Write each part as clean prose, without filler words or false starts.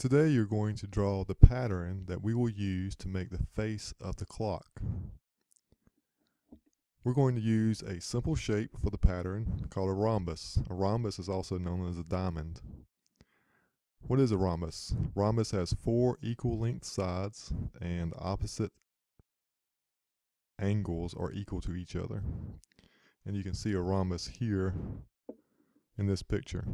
Today you're going to draw the pattern that we will use to make the face of the clock. We're going to use a simple shape for the pattern called a rhombus. A rhombus is also known as a diamond. What is a rhombus? Rhombus has 4 equal length sides and opposite angles are equal to each other. And you can see a rhombus here in this picture.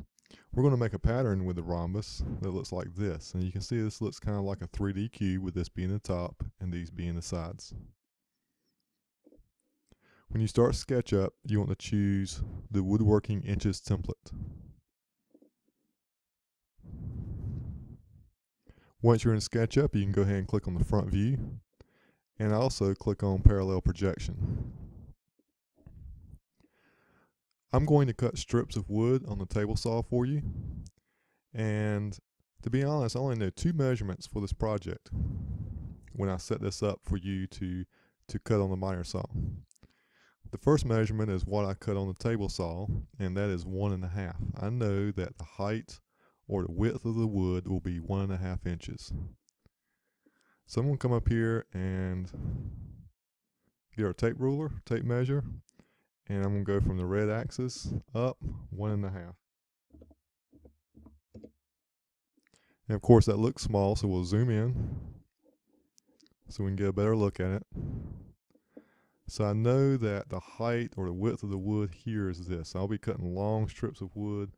We're going to make a pattern with the rhombus that looks like this, and you can see this looks kind of like a 3D cube, with this being the top and these being the sides. When you start Sketchup, you want to choose the woodworking inches template. Once you're in Sketchup, you can go ahead and click on the front view and also click on parallel projection. I'm going to cut strips of wood on the table saw for you, and to be honest, I only know 2 measurements for this project when I set this up for you to cut on the miter saw. The first measurement is what I cut on the table saw, and that is 1.5. I know that the height or the width of the wood will be 1.5 inches. So I'm going to come up here and get our tape ruler, tape measure, and I'm going to go from the red axis up 1.5. And of course that looks small, so we'll zoom in so we can get a better look at it. So I know that the height or the width of the wood here is this. I'll be cutting long strips of wood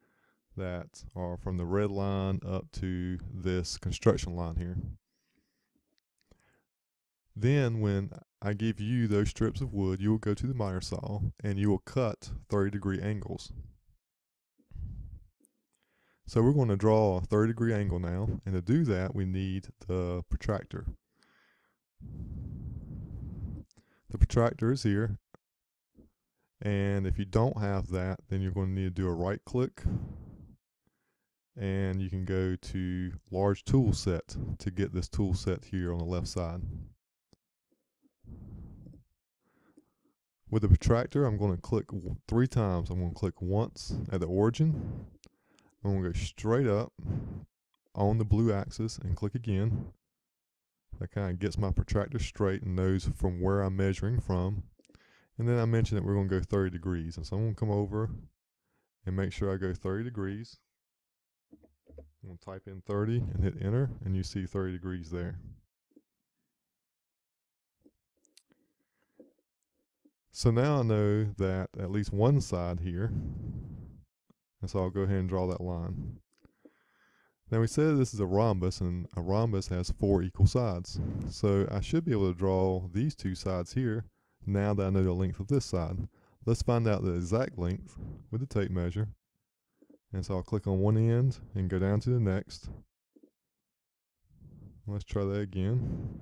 that are from the red line up to this construction line here. Then when I give you those strips of wood, you will go to the miter saw and you will cut 30-degree angles. So we're going to draw a 30-degree angle now, and to do that we need the protractor. The protractor is here, and if you don't have that, then you're going to need to do a right click, and you can go to large tool set to get this tool set here on the left side. With the protractor, I'm going to click 3 times. I'm going to click once at the origin. I'm going to go straight up on the blue axis and click again. That kind of gets my protractor straight and knows from where I'm measuring from. And then I mentioned that we're going to go 30 degrees. And so I'm going to come over and make sure I go 30 degrees. I'm going to type in 30 and hit enter, and you see 30 degrees there. So now I know that at least one side here, and so I'll go ahead and draw that line. Now we said this is a rhombus, and a rhombus has 4 equal sides. So I should be able to draw these 2 sides here now that I know the length of this side. Let's find out the exact length with the tape measure. And so I'll click on one end and go down to the next. Let's try that again.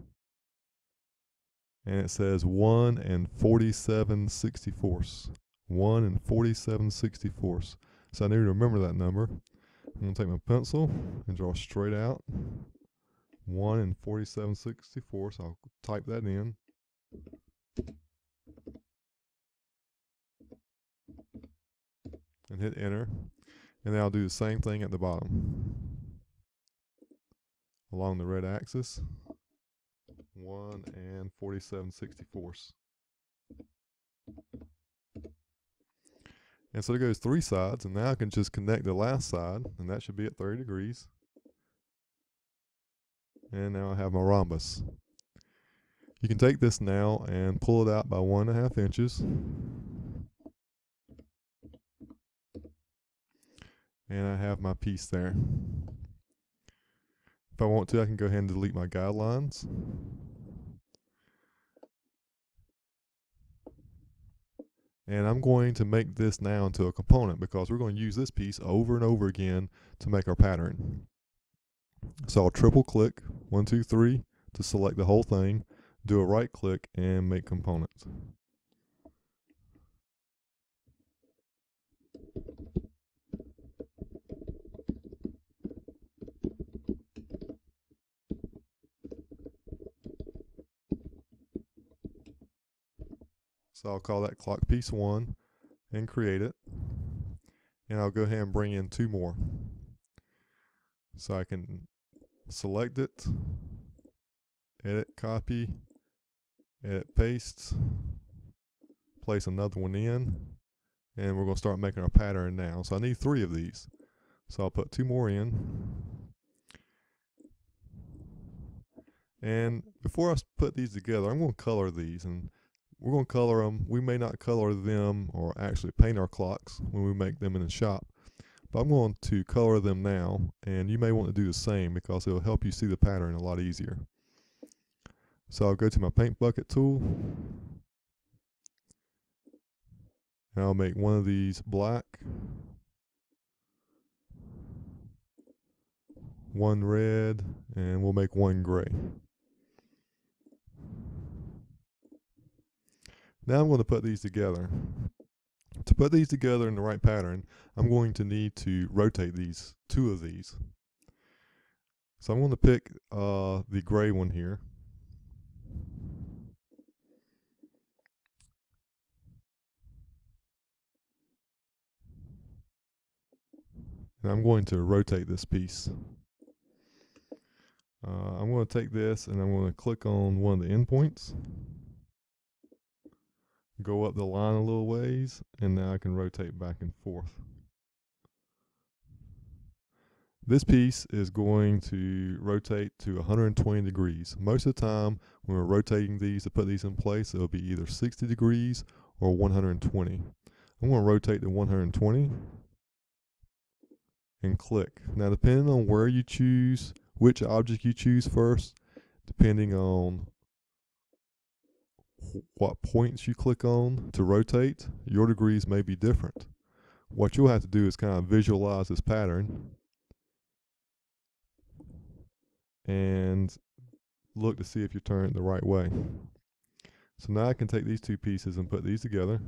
And it says 1 47/64. 1 47/64. So I need to remember that number. I'm going to take my pencil and draw straight out 1 47/64. So I'll type that in. And hit enter. And then I'll do the same thing at the bottom. Along the red axis. 1 47/64. And so it goes 3 sides, and now I can just connect the last side, and that should be at 30 degrees. And now I have my rhombus. You can take this now and pull it out by 1.5 inches. And I have my piece there. If I want to, I can go ahead and delete my guidelines. And I'm going to make this now into a component because we're going to use this piece over and over again to make our pattern. So I'll triple click 1, 2, 3 to select the whole thing, do a right click, and make components. So I'll call that clock piece 1 and create it. And I'll go ahead and bring in 2 more. So I can select it, edit, copy, edit, paste, place another one in, and we're going to start making our pattern now. So I need 3 of these. So I'll put 2 more in. And before I put these together, I'm going to color these, and we're going to color them. We may not color them or actually paint our clocks when we make them in the shop, but I'm going to color them now, and you may want to do the same because it'll help you see the pattern a lot easier. So I'll go to my paint bucket tool, and I'll make one of these black, one red, and we'll make one gray. Now I'm going to put these together. To put these together in the right pattern, I'm going to need to rotate these, 2 of these. So I'm going to pick the gray one here. And I'm going to rotate this piece. I'm going to take this and I'm going to click on one of the endpoints. Go up the line a little ways, and now I can rotate back and forth. This piece is going to rotate to 120 degrees. Most of the time when we're rotating these to put these in place, it'll be either 60 degrees or 120. I'm going to rotate to 120 and click. Now depending on where you choose, which object you choose first, depending on what points you click on to rotate, your degrees may be different. What you'll have to do is kind of visualize this pattern and look to see if you're turning the right way. So now I can take these 2 pieces and put these together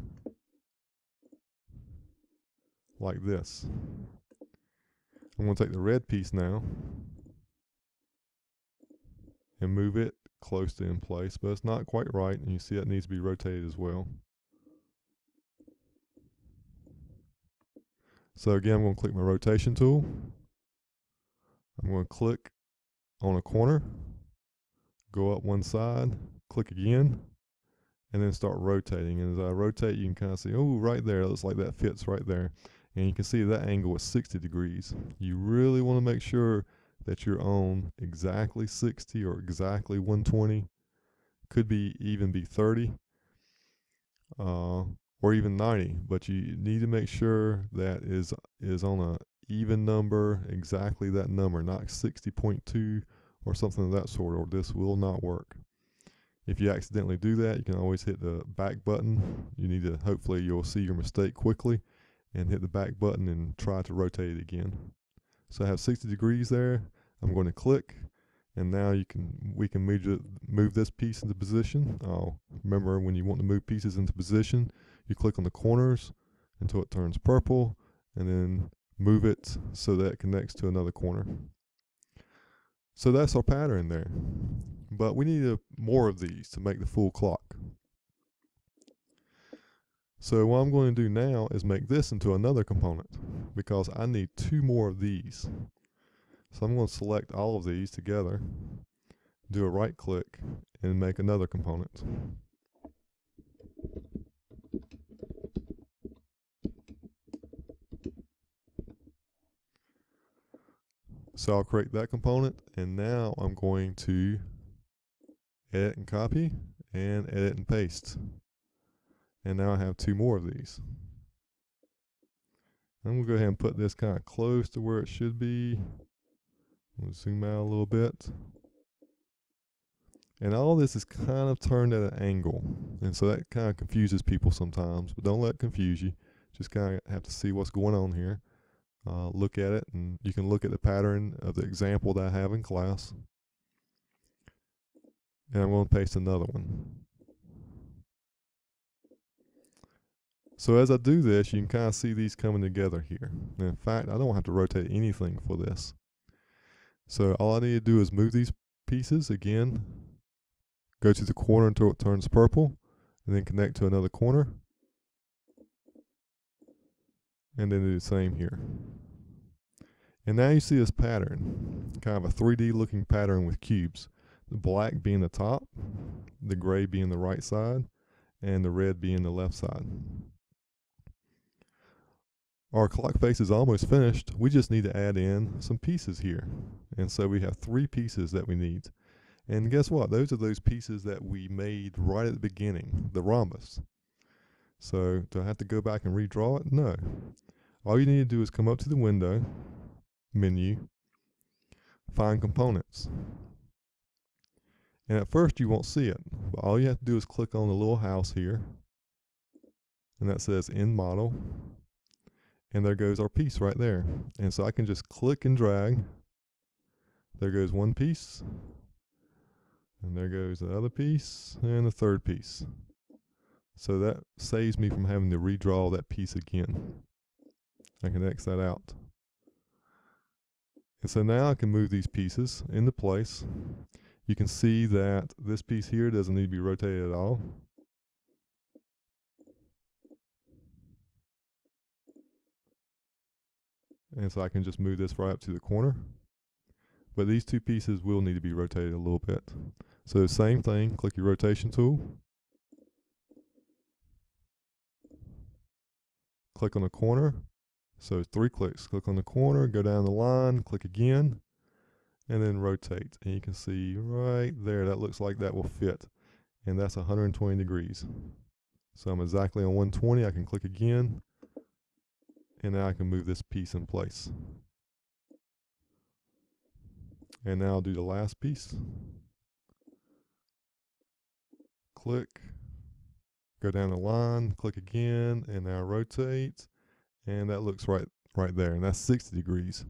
like this. I'm going to take the red piece now and move it close to in place, but it's not quite right, and you see it needs to be rotated as well. So again, I'm going to click my rotation tool. I'm going to click on a corner, go up one side, click again, and then start rotating. And as I rotate, you can kind of see, oh, right there, it looks like that fits right there. And you can see that angle is 60 degrees. You really want to make sure that you're on exactly 60 or exactly 120. Could be even be 30 or even 90, but you need to make sure that is on a even number, exactly that number, not 60.2 or something of that sort, or this will not work. If you accidentally do that, you can always hit the back button. You need to, hopefully you'll see your mistake quickly and hit the back button and try to rotate it again. So I have 60 degrees there. I'm going to click, and now we can move this piece into position. Remember, when you want to move pieces into position, you click on the corners until it turns purple, and then move it so that it connects to another corner. So that's our pattern there. But we need more of these to make the full clock. So what I'm going to do now is make this into another component, because I need 2 more of these. So I'm going to select all of these together, do a right click, and make another component. So I'll create that component, and now I'm going to edit and copy, and edit and paste. And now I have 2 more of these. I'm going to go ahead and put this kind of close to where it should be. I'm going to zoom out a little bit. And all this is kind of turned at an angle. And so that kind of confuses people sometimes, but don't let it confuse you. Just kind of have to see what's going on here. Look at it, and you can look at the pattern of the example that I have in class. And I'm going to paste another one. So as I do this, you can kind of see these coming together here. And in fact, I don't have to rotate anything for this. So all I need to do is move these pieces again, go to the corner until it turns purple, and then connect to another corner, and then do the same here. And now you see this pattern, kind of a 3D looking pattern with cubes. The black being the top, the gray being the right side, and the red being the left side. Our clock face is almost finished. We just need to add in some pieces here. And so we have 3 pieces that we need. And guess what? Those are those pieces that we made right at the beginning, the rhombus. So do I have to go back and redraw it? No. All you need to do is come up to the window menu, find components. And at first you won't see it, but all you have to do is click on the little house here, and that says in model, and there goes our piece right there. And so I can just click and drag. There goes one piece, and there goes the other piece, and the third piece. So that saves me from having to redraw that piece again. I can X that out. And so now I can move these pieces into place. You can see that this piece here doesn't need to be rotated at all. And so I can just move this right up to the corner. But these 2 pieces will need to be rotated a little bit. So same thing, click your rotation tool. Click on the corner. So 3 clicks. Click on the corner, go down the line, click again, and then rotate. And you can see right there, that looks like that will fit. And that's 120 degrees. So I'm exactly on 120. I can click again, and now I can move this piece in place. And now I'll do the last piece. Click, go down the line, click again, and now rotate. And that looks right there, and that's 60 degrees.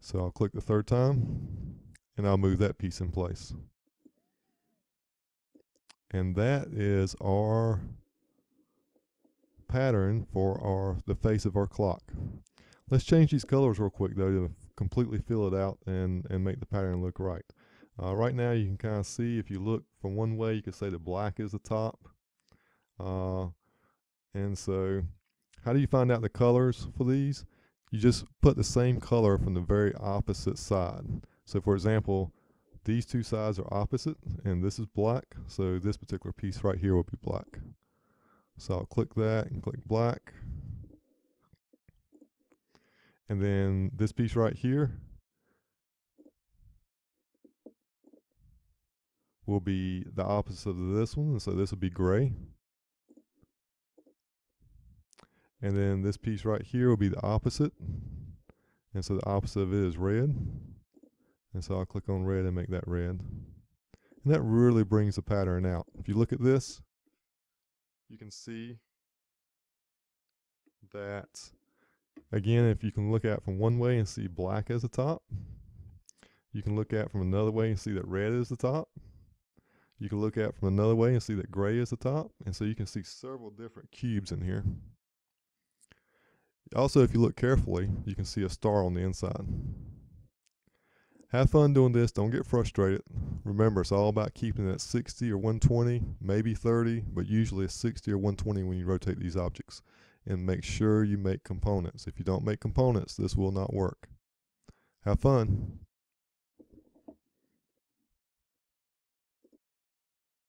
So I'll click the 3rd time, and I'll move that piece in place. And that is our pattern for the face of our clock. Let's change these colors real quick though to completely fill it out and make the pattern look right. Right now you can kind of see, if you look from one way, you could say that black is the top. And so how do you find out the colors for these? You just put the same color from the very opposite side. So for example, these 2 sides are opposite, and this is black, so this particular piece right here will be black. So I'll click that and click black. And then this piece right here will be the opposite of this one, so this will be gray. And then this piece right here will be the opposite. And so the opposite of it is red. And so I'll click on red and make that red. And that really brings the pattern out. If you look at this, you can see that, again, if you can look at it from one way and see black as the top, you can look at it from another way and see that red is the top. You can look at it from another way and see that gray is the top. And so you can see several different cubes in here. Also, if you look carefully, you can see a star on the inside. Have fun doing this. Don't get frustrated. Remember, it's all about keeping it at 60 or 120, maybe 30, but usually it's 60 or 120 when you rotate these objects. And make sure you make components. If you don't make components, this will not work. Have fun.